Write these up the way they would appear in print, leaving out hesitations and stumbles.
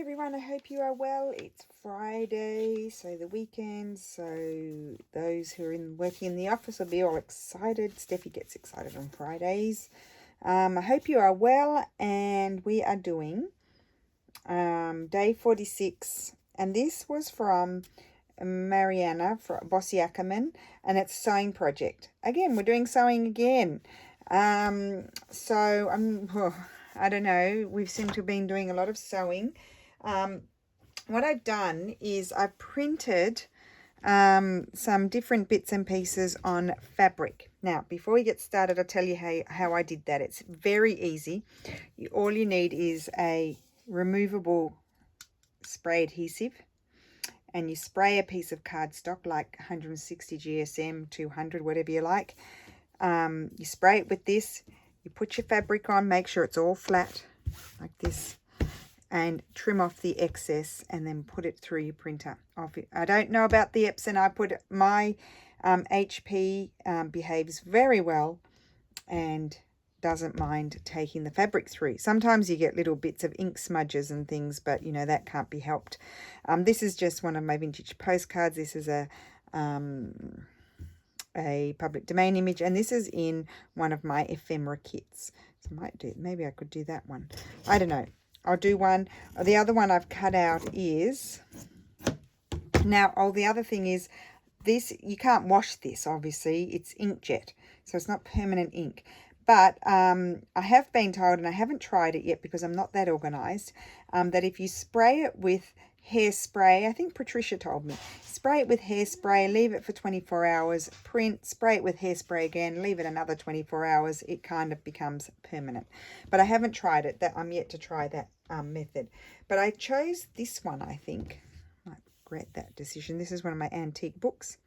everyone, I hope you are well. It's Friday, so the weekend, so those who are working in the office will be all excited. Steffi gets excited on Fridays. I hope you are well, and we are doing day 46, and this was from Marianna for Bossy Ackerman, and it's sewing project. Again, we're doing sewing again. So I don't know, we seem to have been doing a lot of sewing. What I've done is I've printed some different bits and pieces on fabric. Now, before we get started, I'll tell you how I did that. It's very easy. All you need is a removable spray adhesive, and you spray a piece of cardstock like 160 GSM, 200, whatever you like. You spray it with this. You put your fabric on, make sure it's all flat like this, and trim off the excess, and then put it through your printer. I don't know about the Epson. I put my HP behaves very well and doesn't mind taking the fabric through. Sometimes you get little bits of ink smudges and things, but you know that can't be helped. This is just one of my vintage postcards. This is a public domain image, and this is in one of my ephemera kits. So maybe I could do that one. I don't know. I'll do one. The other one I've cut out is the other thing is this. You can't wash this, obviously. It's inkjet, so it's not permanent ink. But I have been told, and I haven't tried it yet because I'm not that organized, that if you spray it with hairspray, I think Patricia told me, spray it with hairspray, leave it for 24 hours, print, spray it with hairspray again, leave it another 24 hours, it kind of becomes permanent. But I haven't tried it. I'm yet to try that method. But I chose this one, I think. I might regret that decision. This is one of my antique books,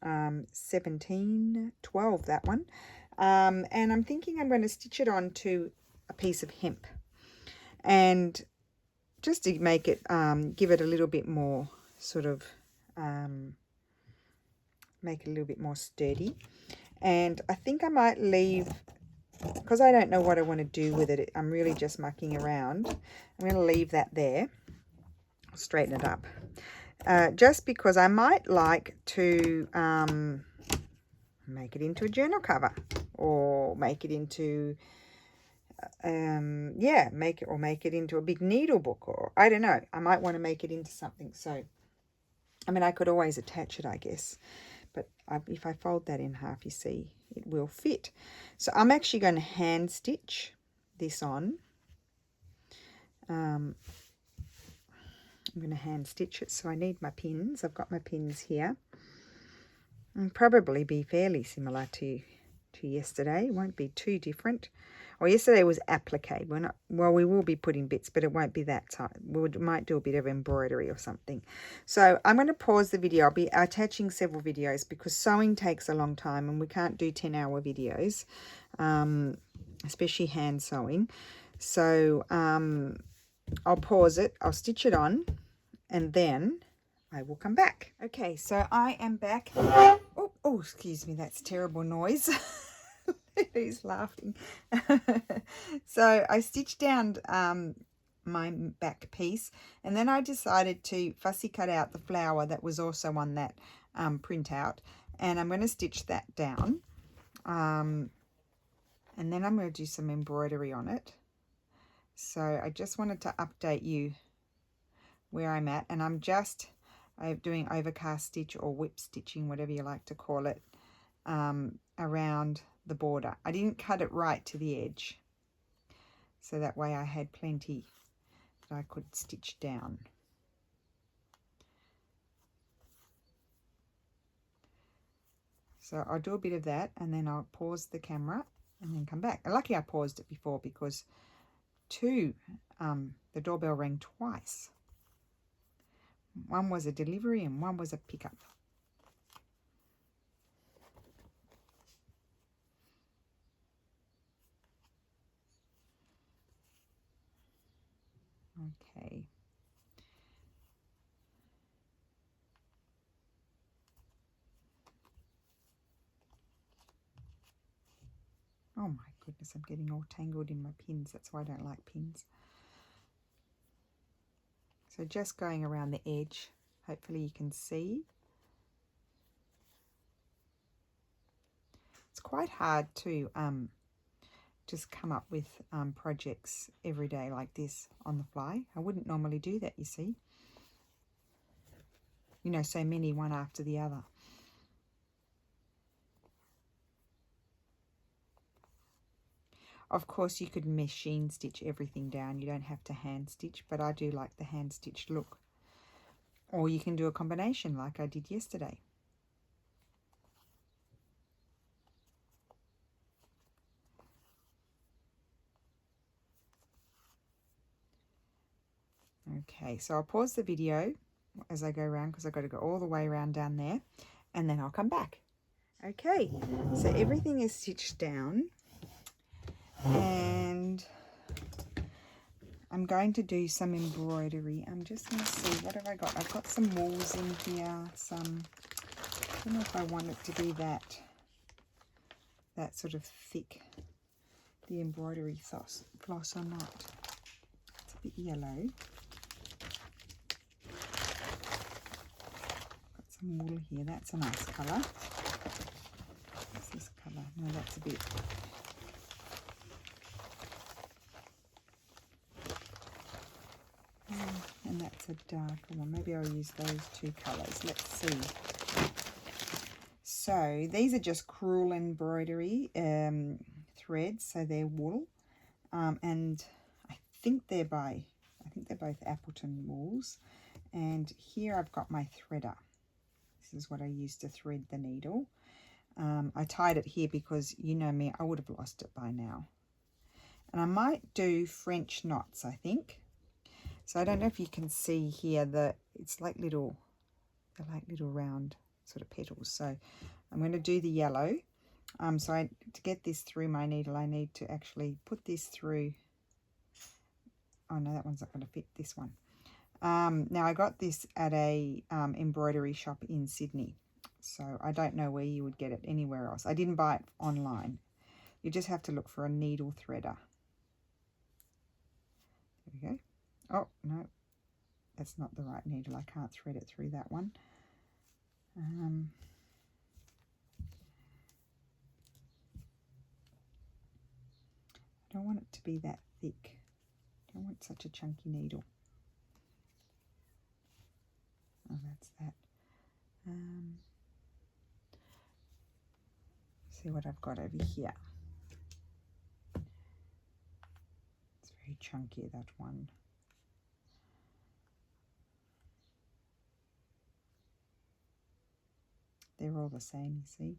1712, that one. And I'm thinking I'm going to stitch it onto a piece of hemp, and just to make it, give it a little bit more sort of, make it a little bit more sturdy. And I think I might leave, because I don't know what I want to do with it. I'm really just mucking around. I'm going to leave that there. I'll straighten it up. Just because I might like to make it into a journal cover, or make it into make it into a big needle book, or I don't know, I might want to make it into something. So I mean, I could always attach it, I guess, but if I fold that in half, you see, it will fit. So I'm actually going to hand stitch this on. I'm going to hand stitch it, so I need my pins. I've got my pins here, and probably be fairly similar to yesterday. It won't be too different. Well, yesterday was applique. We will be putting bits, but it won't be that time. We might do a bit of embroidery or something. So I'm going to pause the video. I'll be attaching several videos because sewing takes a long time, and we can't do 10-hour videos, especially hand sewing. So I'll pause it. I'll stitch it on, and then I will come back. Okay, so I am back. Oh, excuse me, that's terrible noise. He's laughing. So I stitched down my back piece, and then I decided to fussy cut out the flower that was also on that printout, and I'm going to stitch that down, and then I'm going to do some embroidery on it. So I just wanted to update you where I'm at, and I'm doing overcast stitch or whip stitching, whatever you like to call it, around the border. I didn't cut it right to the edge, so that way I had plenty that I could stitch down. So I'll do a bit of that, and then I'll pause the camera and then come back. Lucky I paused it before, because the doorbell rang twice. One was a delivery and one was a pickup. Okay. Oh my goodness, I'm getting all tangled in my pins. That's why I don't like pins. So just going around the edge, hopefully you can see. It's quite hard to just come up with projects every day like this on the fly. I wouldn't normally do that, you see. You know, so many one after the other. Of course, you could machine stitch everything down. You don't have to hand stitch, but I do like the hand stitched look. Or you can do a combination like I did yesterday. Okay, so I'll pause the video as I go around because I've got to go all the way around down there, and then I'll come back. Okay, so everything is stitched down, and I'm going to do some embroidery. I'm just going to see, what have I got? I've got some wools in here, some, I don't know if I want it to be that sort of thick, the embroidery floss or not. It's a bit yellow. Wool here, that's a nice colour. What's this colour? No, that's a bit. And that's a darker one. Maybe I'll use those two colours. Let's see. So these are just crewel embroidery threads, so they're wool, and I think they're both Appleton wools. And here I've got my threader. This is what I used to thread the needle. I tied it here because, you know me, I would have lost it by now. And I might do French knots, I think. So I don't know if you can see here that it's like little round sort of petals. So I'm going to do the yellow. To get this through my needle, I need to actually put this through. Oh no, that one's not going to fit, this one. Now I got this at a embroidery shop in Sydney, so I don't know where you would get it anywhere else. I didn't buy it online. You just have to look for a needle threader. There we go. Oh no, that's not the right needle. I can't thread it through that one. I don't want it to be that thick. I don't want such a chunky needle. Oh, that's that. See what I've got over here. It's very chunky, that one. They're all the same, you see.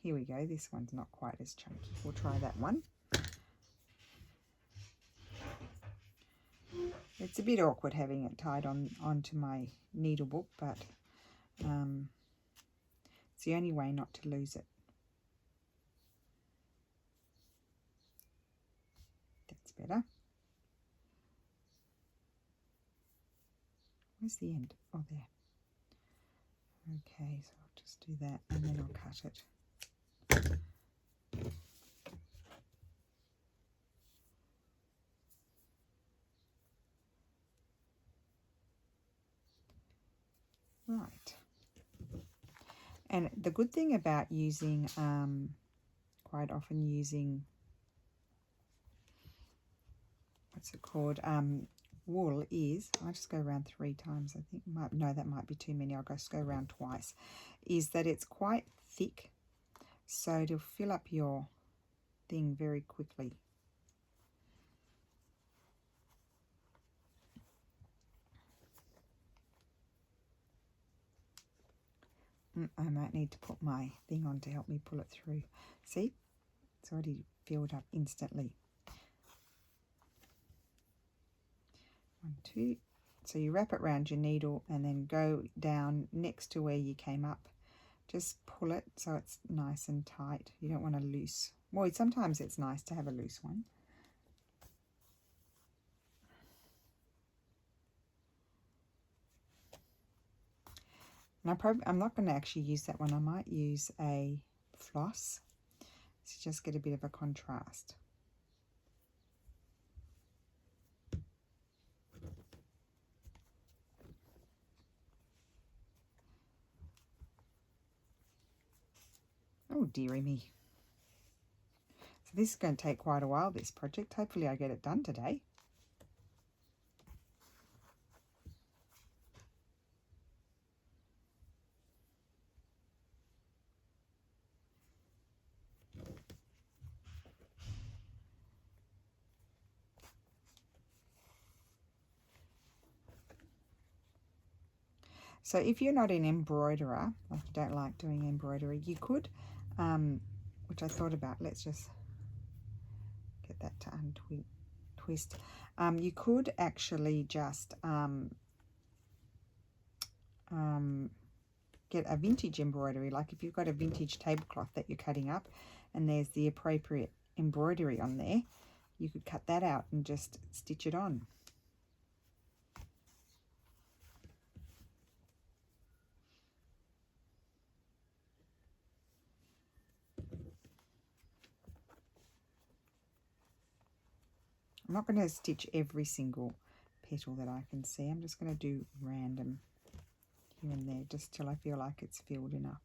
Here we go. This one's not quite as chunky. We'll try that one. It's a bit awkward having it tied onto my needle book, but it's the only way not to lose it. That's better. Where's the end? Oh, there. Okay, so I'll just do that and then I'll cut it. Right. And the good thing about using, quite often using, what's it called, wool is, I'll just go around 3 times, I think. No, that might be too many. I'll just go around twice. Is that it's quite thick, so it'll fill up your thing very quickly. I might need to put my thing on to help me pull it through. See, it's already filled up instantly. 1, 2. So you wrap it around your needle and then go down next to where you came up. Just pull it so it's nice and tight. You don't want a loose. Well, sometimes it's nice to have a loose one. And I'm not going to actually use that one. I might use a floss to just get a bit of a contrast. Oh, dearie me. So this is going to take quite a while, this project. Hopefully I get it done today. So if you're not an embroiderer, like you don't like doing embroidery, you could, which I thought about, let's just get that to untwist. You could actually just get a vintage embroidery, like if you've got a vintage tablecloth that you're cutting up and there's the appropriate embroidery on there, you could cut that out and just stitch it on. I'm not going to stitch every single petal that I can see. I'm just going to do random here and there just till I feel like it's filled enough.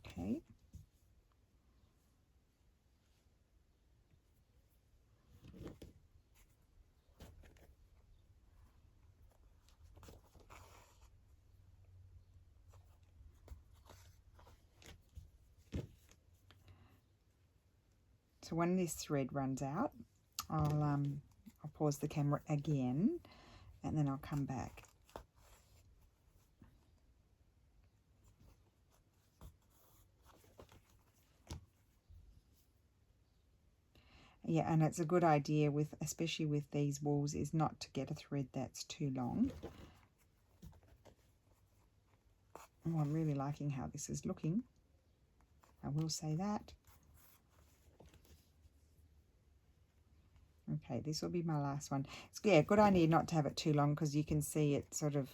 Okay. So when this thread runs out, I'll pause the camera again and then I'll come back. Yeah, and it's a good idea with, especially with these wools, is not to get a thread that's too long. Oh, I'm really liking how this is looking. I will say that. Okay, this will be my last one. It's, yeah, good idea not to have it too long because you can see it sort of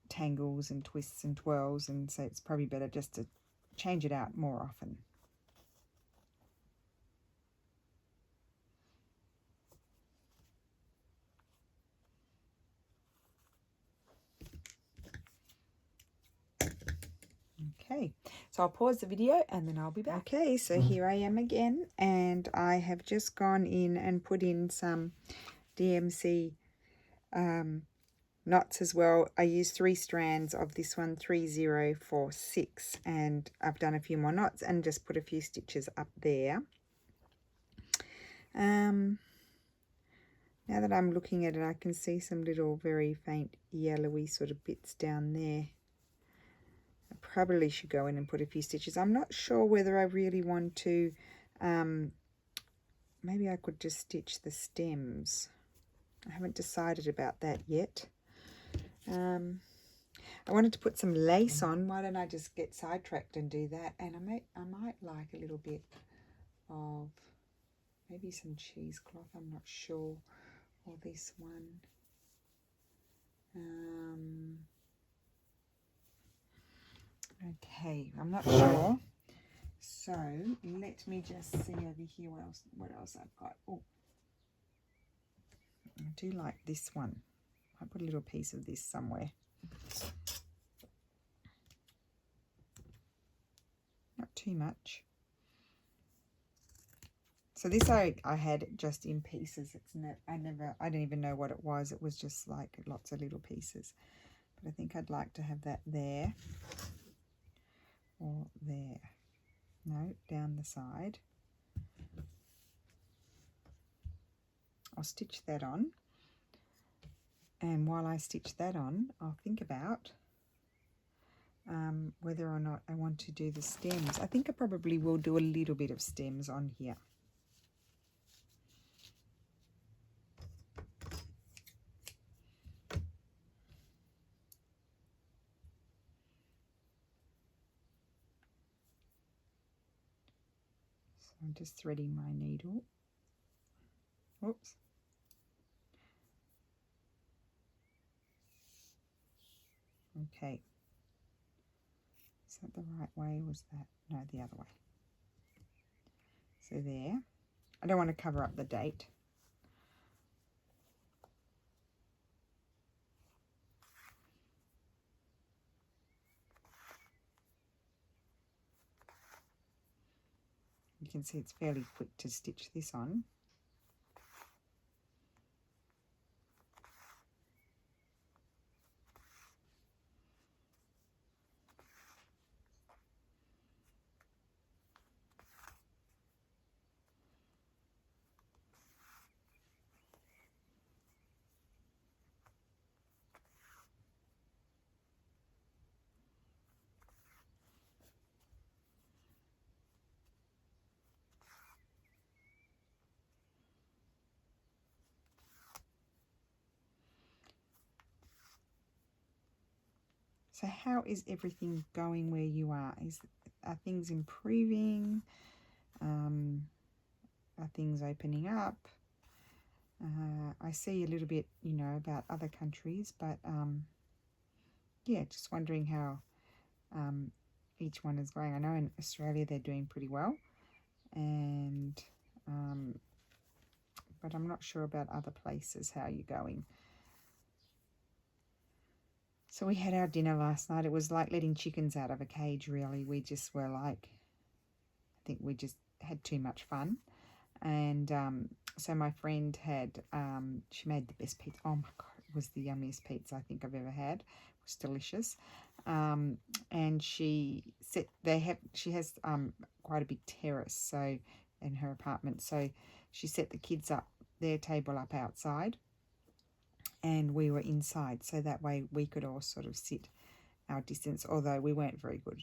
tangles and twists and twirls, and so it's probably better just to change it out more often. Okay, so I'll pause the video and then I'll be back. Okay, so here I am again, and I have just gone in and put in some DMC knots as well. I used 3 strands of this one, 3046, and I've done a few more knots and just put a few stitches up there. Now that I'm looking at it, I can see some little very faint yellowy sort of bits down there. I probably should go in and put a few stitches. I'm not sure whether I really want to, maybe I could just stitch the stems. I haven't decided about that yet. I wanted to put some lace on. Why don't I just get sidetracked and do that? And I might like a little bit of maybe some cheesecloth, I'm not sure, or this one. Okay, I'm not sure. So let me just see over here what else I've got. Oh, I do like this one. I put a little piece of this somewhere. Not too much. So this I had just in pieces. It's not, I didn't even know what it was. It was just like lots of little pieces. But I think I'd like to have that there or there. No, down the side. I'll stitch that on. And while I stitch that on, I'll think about whether or not I want to do the stems. I think I probably will do a little bit of stems on here. So I'm just threading my needle. Oops. Okay. that the right way, or was that, no, the other way? So there. I don't want to cover up the date. You can see it's fairly quick to stitch this on. So how is everything going where you are? Are things improving? Are things opening up? I see a little bit, you know, about other countries, but yeah, just wondering how each one is going. I know in Australia they're doing pretty well, and but I'm not sure about other places, how you're going. So we had our dinner last night. It was like letting chickens out of a cage, really. We just were like, I think we just had too much fun. And so my friend had, she made the best pizza. Oh my God, it was the yummiest pizza I think I've ever had. It was delicious. And she said she has quite a big terrace, so in her apartment. So she set the kids up, their table up outside, and we were inside, so that way we could all sort of sit our distance, although we weren't very good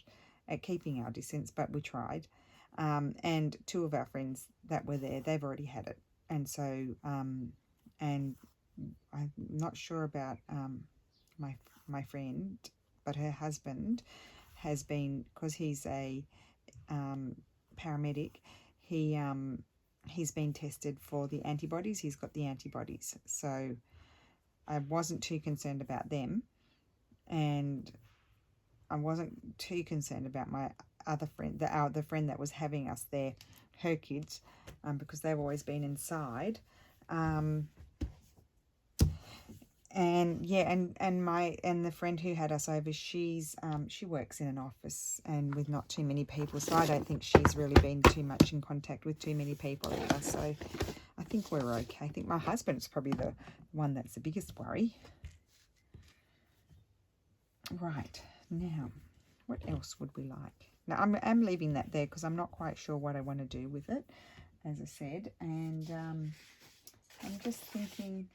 at keeping our distance, but we tried. And two of our friends that were there, they've already had it, and so and I'm not sure about my friend, but her husband has been, because he's a paramedic, he's been tested for the antibodies. He's got the antibodies, so I wasn't too concerned about them, and I wasn't too concerned about my other friend, the friend that was having us there, her kids, because they've always been inside. And yeah, and the friend who had us over, she works in an office and with not too many people, so I don't think she's really been too much in contact with too many people either. So I think we're okay. I think my husband's probably the one that's the biggest worry. Right, now, what else would we like? Now, I'm leaving that there because I'm not quite sure what I want to do with it, as I said. And I'm just thinking,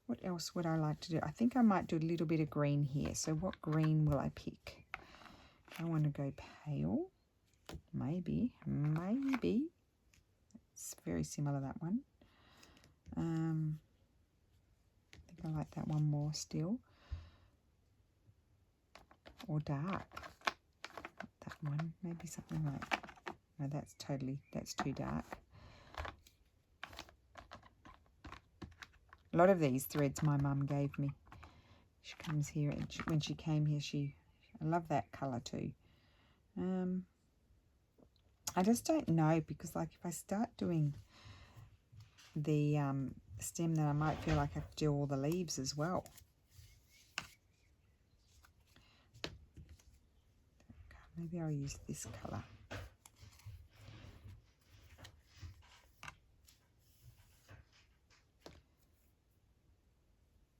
what else would I like to do? I think I might do a little bit of green here. So what green will I pick? I want to go pale. Maybe. It's very similar, that one. I think I like that one more still. Or dark. That one. Maybe something like... No, that's too dark. A lot of these threads my mum gave me. She comes here, and when she came here, I love that colour too. I just don't know, because like if I start doing the stem, then I might feel like I have to do all the leaves as well. Maybe I'll use this colour.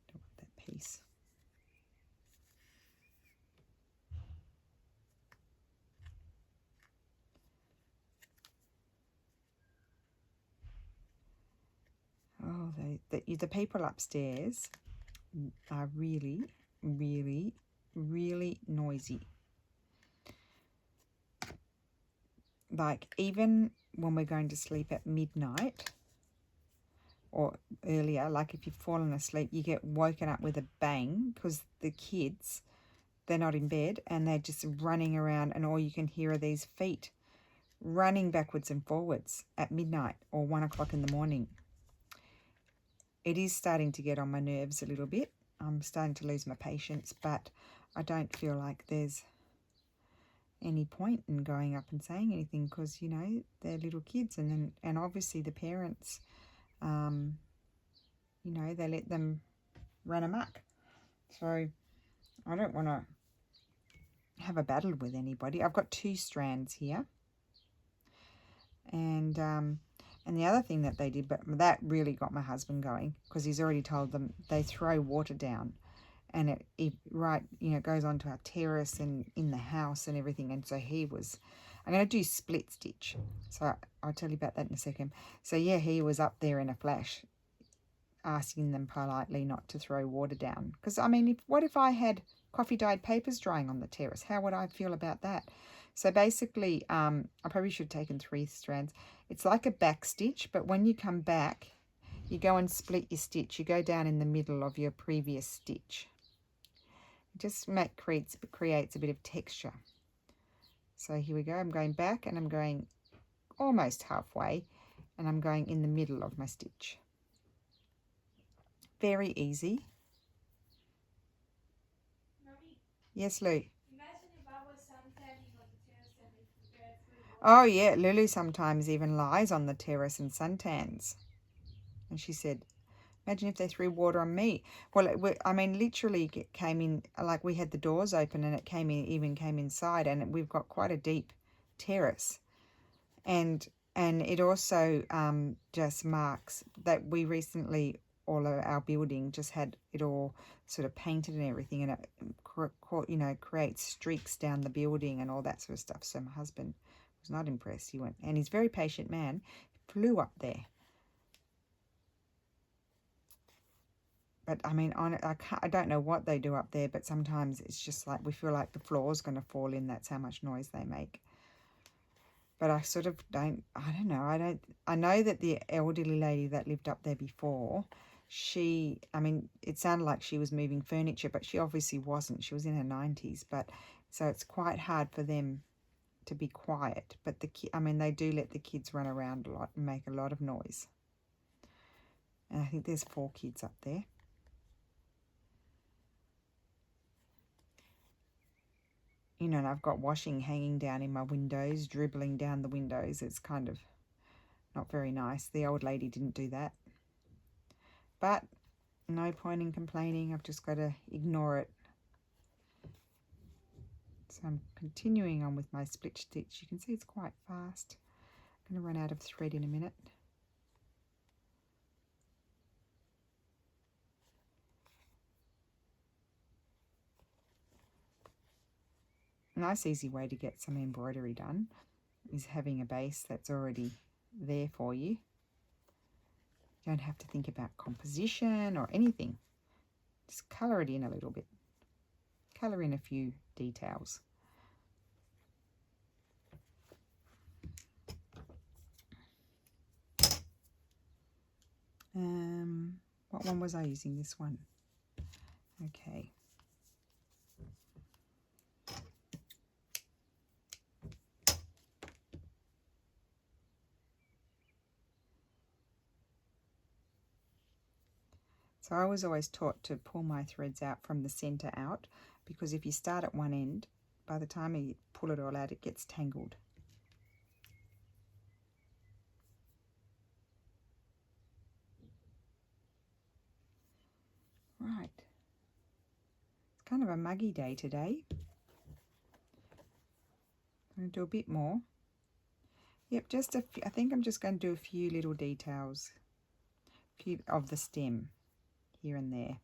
Don't want that piece. Oh, the people upstairs are really, really, really noisy. Like, even when we're going to sleep at midnight or earlier, like if you've fallen asleep, you get woken up with a bang because the kids, they're not in bed and they're just running around, and all you can hear are these feet running backwards and forwards at midnight or 1 o'clock in the morning. It is starting to get on my nerves a little bit. I'm starting to lose my patience, but I don't feel like there's any point in going up and saying anything because, you know, they're little kids, and obviously the parents, you know, they let them run amok. So I don't want to have a battle with anybody. I've got 2 strands here. And the other thing that they did, but that really got my husband going, because he's already told them they throw water down, and it right, you know, goes onto our terrace and in the house and everything. And so he was, I'm going to do split stitch. So I'll tell you about that in a second. So yeah, he was up there in a flash, asking them politely not to throw water down. Because I mean, what if I had coffee dyed papers drying on the terrace? How would I feel about that? So basically, I probably should have taken 3 strands. It's like a back stitch, but when you come back, you go and split your stitch. You go down in the middle of your previous stitch. It just creates a bit of texture. So here we go. I'm going back and I'm going almost halfway, and I'm going in the middle of my stitch. Very easy. Mommy, Yes, Lou. imagine if I was suntanning on the terrace and they threw water. Oh, yeah, Lulu sometimes even lies on the terrace and suntans. And she said, imagine if they threw water on me. Well, I mean, literally it came in, like we had the doors open and it came in, even came inside, and we've got quite a deep terrace. And it also just marks that we recently, all of our building just had it all sort of painted and everything, and it, you know, creates streaks down the building and all that sort of stuff. So my husband was not impressed. He went, and he's a very patient man, flew up there. But I mean, I don't know what they do up there, but sometimes it's just like we feel like the floor's going to fall in. That's how much noise they make. But I sort of don't, I don't know. I know that the elderly lady that lived up there before, I mean, it sounded like she was moving furniture, but she obviously wasn't. She was in her 90s. But so it's quite hard for them to be quiet. But I mean, they do let the kids run around a lot and make a lot of noise. And I think there's 4 kids up there. You know, and I've got washing hanging down in my windows, dribbling down the windows. It's kind of not very nice. The old lady didn't do that. But no point in complaining. I've just got to ignore it. So I'm continuing on with my split stitch. You can see it's quite fast. I'm going to run out of thread in a minute. A nice easy way to get some embroidery done is having a base that's already there for you. You don't have to think about composition or anything. Just colour it in a little bit. Colour in a few details. What one was I using? This one. Okay. So I was always taught to pull my threads out from the centre out, because if you start at one end, by the time you pull it all out, it gets tangled. Right. It's kind of a muggy day today. I'm going to do a bit more. Yep, just a few. I think I'm just going to do a few little details, a few of the stem here and there.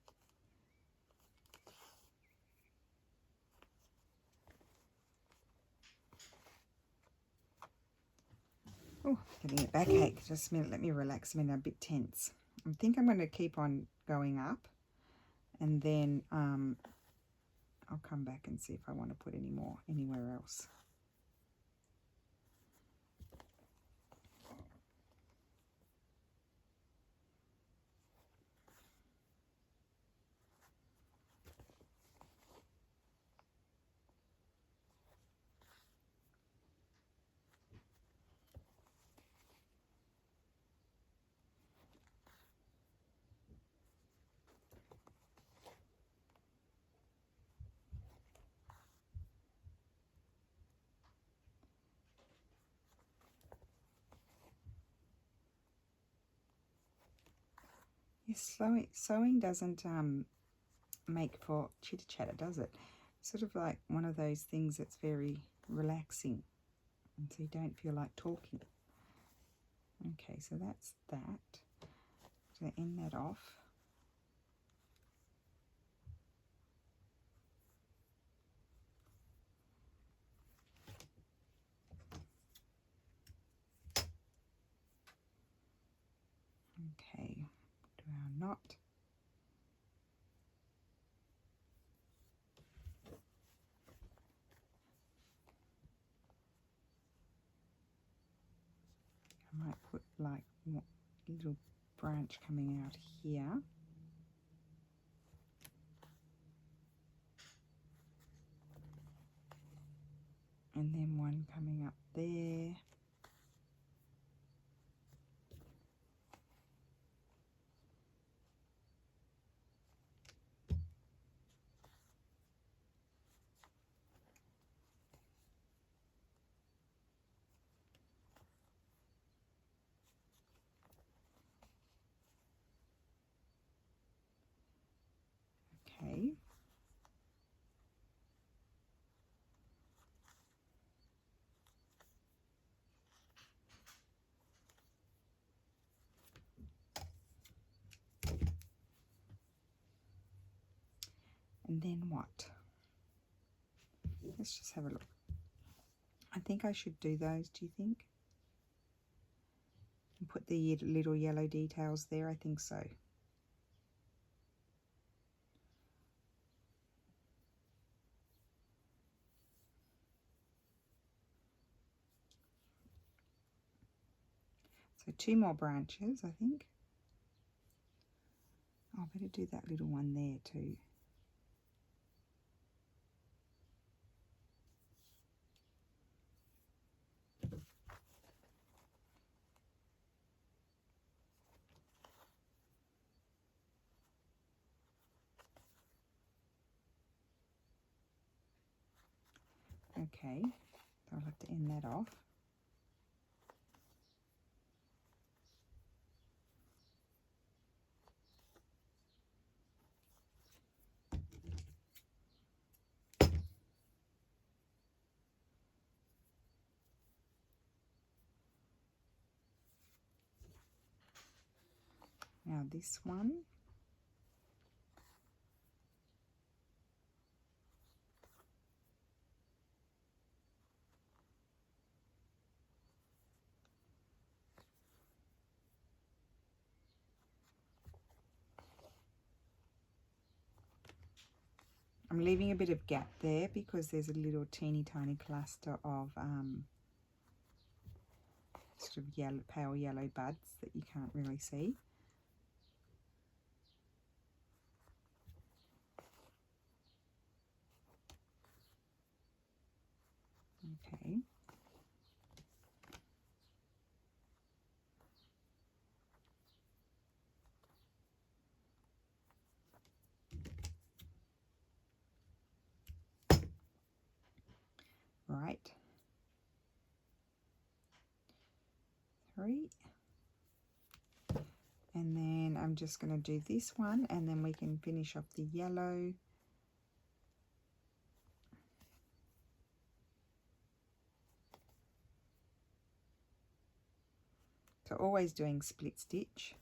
Oh, getting a backache. Just a minute, let me relax. I'm a bit tense. I think I'm going to keep on going up, and then I'll come back and see if I want to put any more anywhere else. Yes, sewing doesn't make for chitter chatter, does it? Sort of like one of those things that's very relaxing, and so you don't feel like talking. Okay, so that's that. To end that off. Okay, do our knot. I might put like a little branch coming out here. And then one coming up there. Okay. And then what? Let's just have a look. I think I should do those, do you think? And put the little yellow details there, I think so. So 2 more branches, I think. I'll better do that little one there too. Okay, so I'll have to end that off. Now this one. I'm leaving a bit of gap there because there's a little teeny tiny cluster of sort of yellow, pale yellow buds that you can't really see. Okay. Right. 3. And then I'm just going to do this one, and then we can finish off the yellow. So always doing split stitch.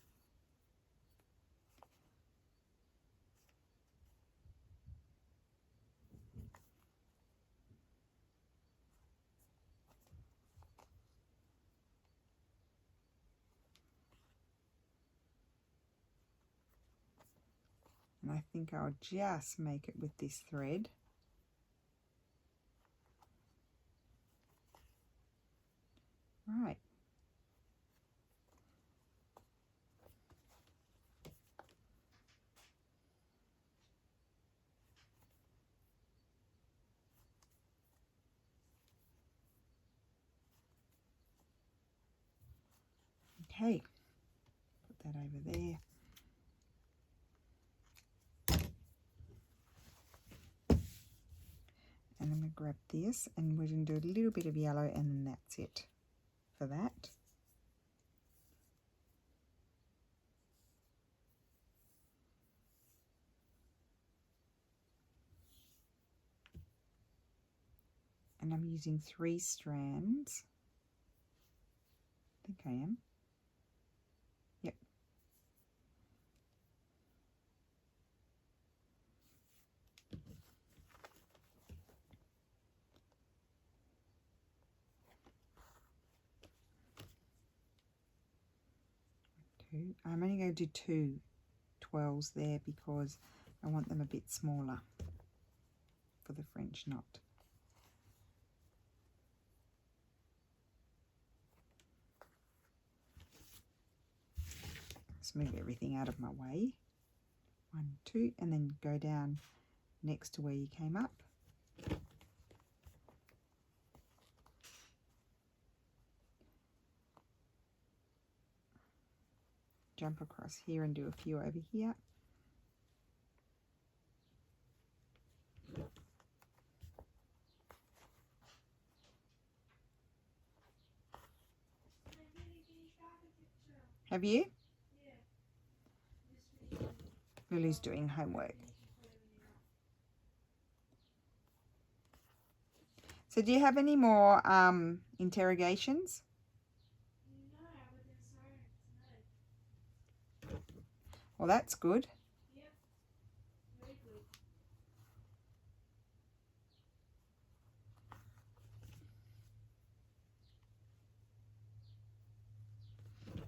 And I think I'll just make it with this thread. Right. Okay, put that over there. And I'm going to grab this, and we're going to do a little bit of yellow, and then that's it for that. And I'm using 3 strands. I think I am. Yep. I'm only going to do 2 twirls there because I want them a bit smaller for the French knot. Let's move everything out of my way. 1, 2, and then go down next to where you came up. Jump across here and do a few over here. Have you? Yeah. Lily's doing homework. So do you have any more interrogations? No, other than sirens, no. Well, that's good. Yep. Very good.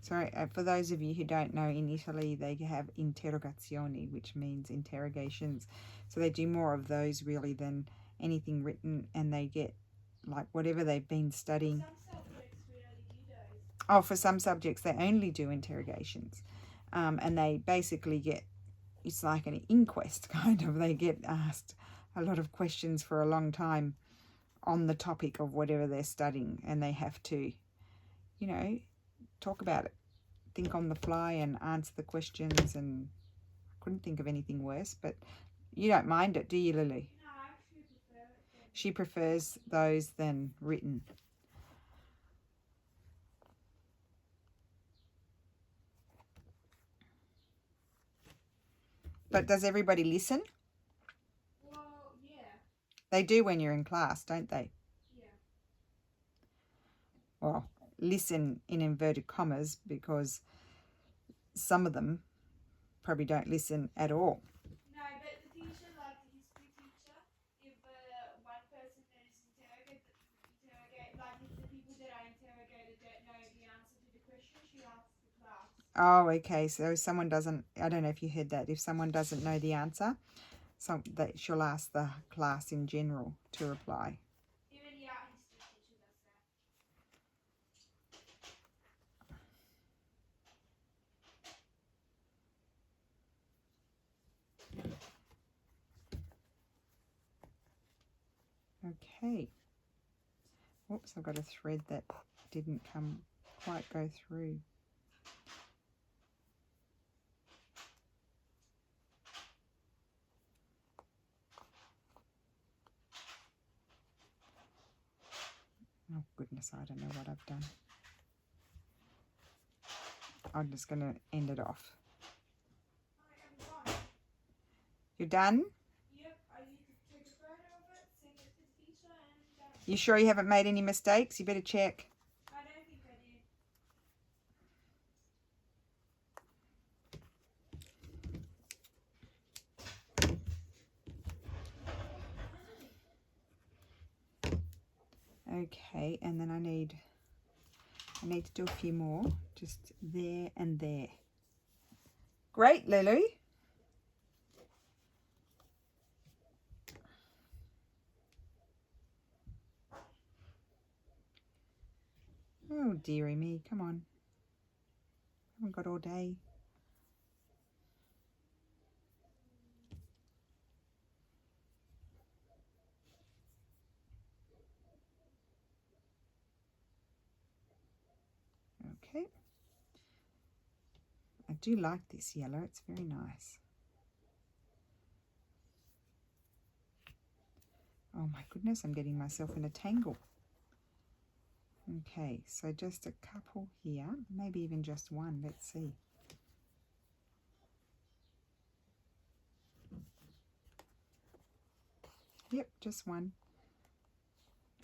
So for those of you who don't know, in Italy they have interrogazioni, which means interrogations. So they do more of those really than anything written, and they get like whatever they've been studying. Some subjects we only do those. Oh, for some subjects they only do interrogations, and they basically get, it's like an inquest kind of. They get asked a lot of questions for a long time on the topic of whatever they're studying, and they have to, you know, talk about it, think on the fly and answer the questions. And I couldn't think of anything worse. But you don't mind it, do you, Lily? No, I actually prefer it. She prefers those than written. But does everybody listen? Well, yeah. They do when you're in class, don't they? Yeah. Well, listen in inverted commas, because some of them probably don't listen at all. No, but the teacher, like the history teacher, if one person that is interrogate, like if the people that are interrogated don't know the answer to the question, she asks the class. Oh, okay. So someone doesn't, I don't know if you heard that, if someone doesn't know the answer, that she'll ask the class in general to reply. Even the art history teacher does that. Okay. Oops, I've got a thread that didn't quite go through. Oh goodness, I don't know what I've done. I'm just going to end it off. I'm done. You're done? Yep, I need to take a photo of it, send it to the teacher, and done. You sure you haven't made any mistakes? You better check. I don't think I did. Okay, and then I need to do a few more, just there and there. Great, Lulu. Oh, dearie me, come on. Haven't got all day. Okay. I do like this yellow, it's very nice. Oh my goodness, I'm getting myself in a tangle. Okay, so just a couple here, maybe even just one, let's see. Yep, just one.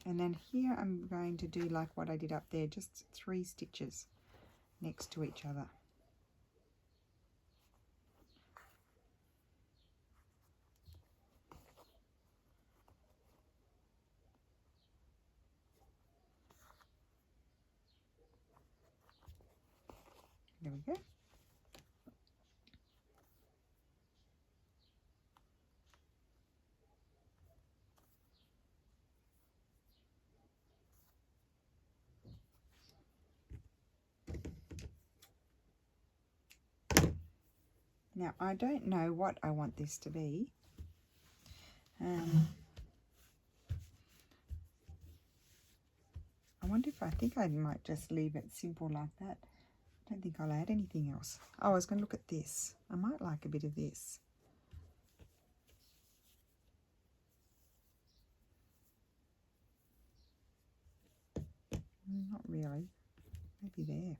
And then here I'm going to do like what I did up there, just 3 stitches next to each other. There we go. Now I don't know what I want this to be. I wonder if I think I might just leave it simple like that. I don't think I'll add anything else. Oh, I was going to look at this. I might like a bit of this. Not really. Maybe there.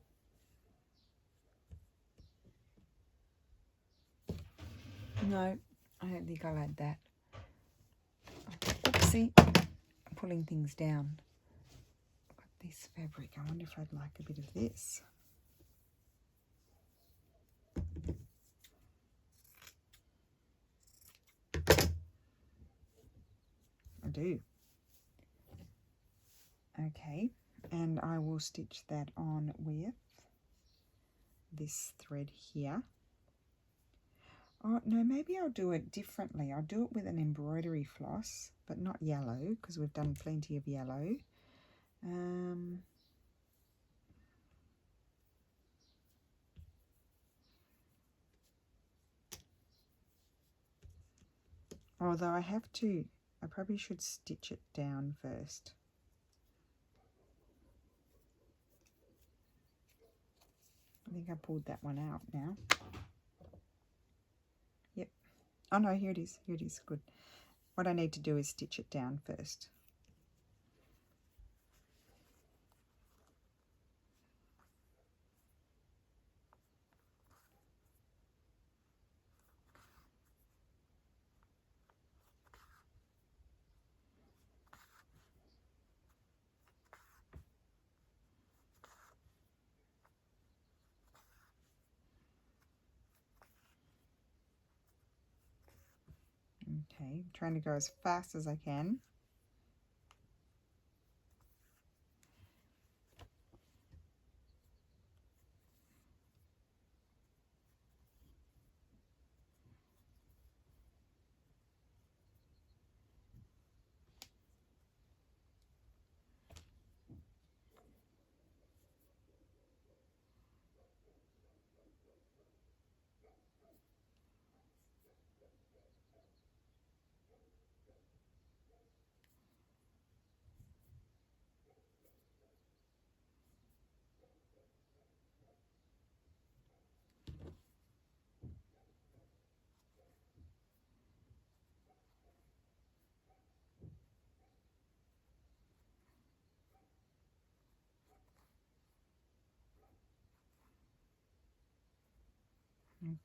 No, I don't think I'll add that. Oopsie, I'm pulling things down. I've got this fabric. I wonder if I'd like a bit of this. I do. Okay, and I will stitch that on with this thread here. Oh, no, maybe I'll do it differently. I'll do it with an embroidery floss, but not yellow, because we've done plenty of yellow. Although I probably should stitch it down first. I think I pulled that one out now. Yep. Oh no, here it is. Here it is. Good. What I need to do is stitch it down first. Okay, I'm trying to go as fast as I can.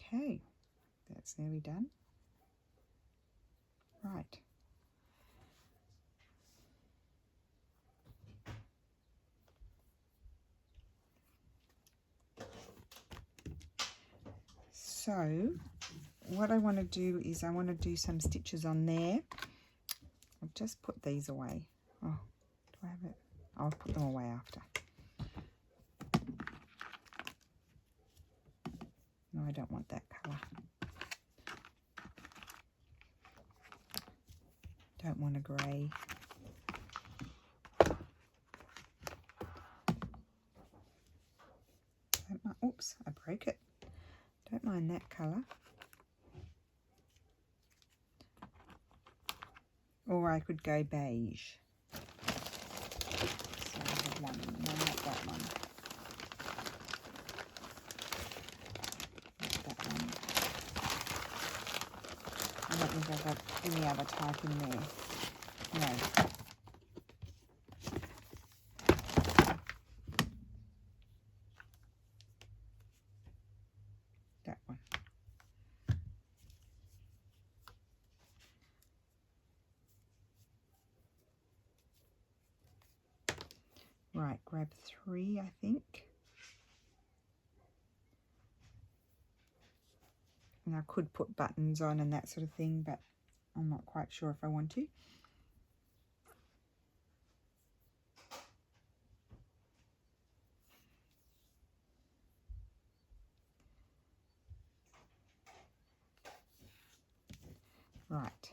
Okay, that's nearly done. Right. So what I want to do is I want to do some stitches on there. I'll just put these away. Oh, do I have it? I'll put them away after. No, I don't want that colour. Don't want a grey. Oops, I broke it. Don't mind that colour. Or I could go beige. So I have one. No, not that one. Not that one. I don't think I've got any other type in there. No. That one. Right, grab 3, I think. And I could put buttons on and that sort of thing, but I'm not quite sure if I want to. Right,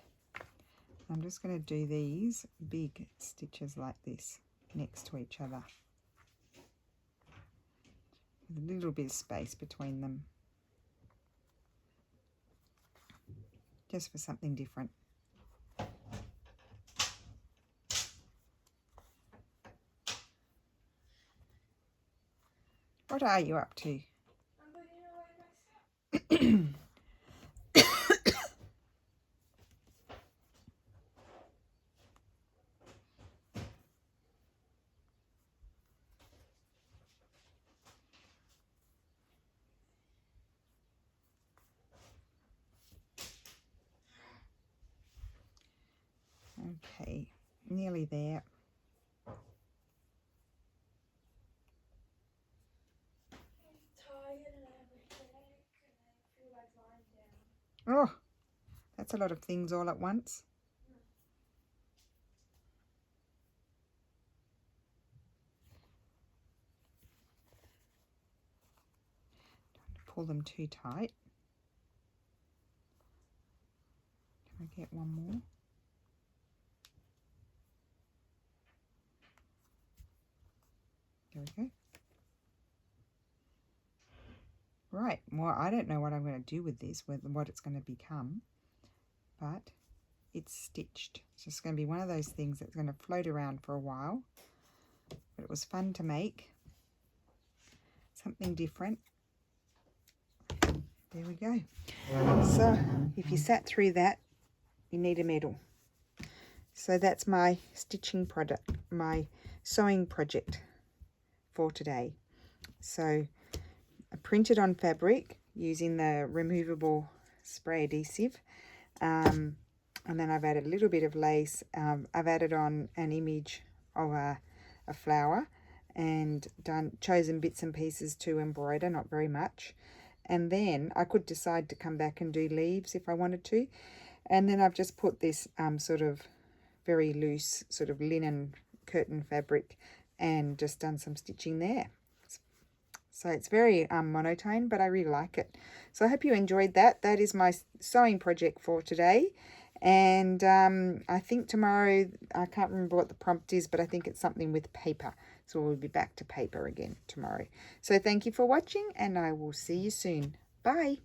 I'm just going to do these big stitches like this next to each other, with a little bit of space between them, just for something different. What are you up to? I'm putting away my stuff. Okay, nearly there. I'm tired and I have a headache and I feel like lying down. Oh, that's a lot of things all at once. Don't pull them too tight. Can I get one more? There we go. Right, well, I don't know what I'm going to do with this, what it's going to become, but it's stitched. It's just going to be one of those things that's going to float around for a while. But it was fun to make. Something different. There we go. So, if you sat through that, you need a medal. So that's my stitching product, my sewing project for today. So I printed on fabric using the removable spray adhesive, and then I've added a little bit of lace. I've added on an image of a flower and chosen bits and pieces to embroider, not very much. And then I could decide to come back and do leaves if I wanted to. And then I've just put this sort of very loose sort of linen curtain fabric and just done some stitching there. So it's very monotone, but I really like it. So I hope you enjoyed that. That is my sewing project for today. And I think tomorrow, I can't remember what the prompt is, but I think it's something with paper. So we'll be back to paper again tomorrow. So thank you for watching, and I will see you soon. Bye.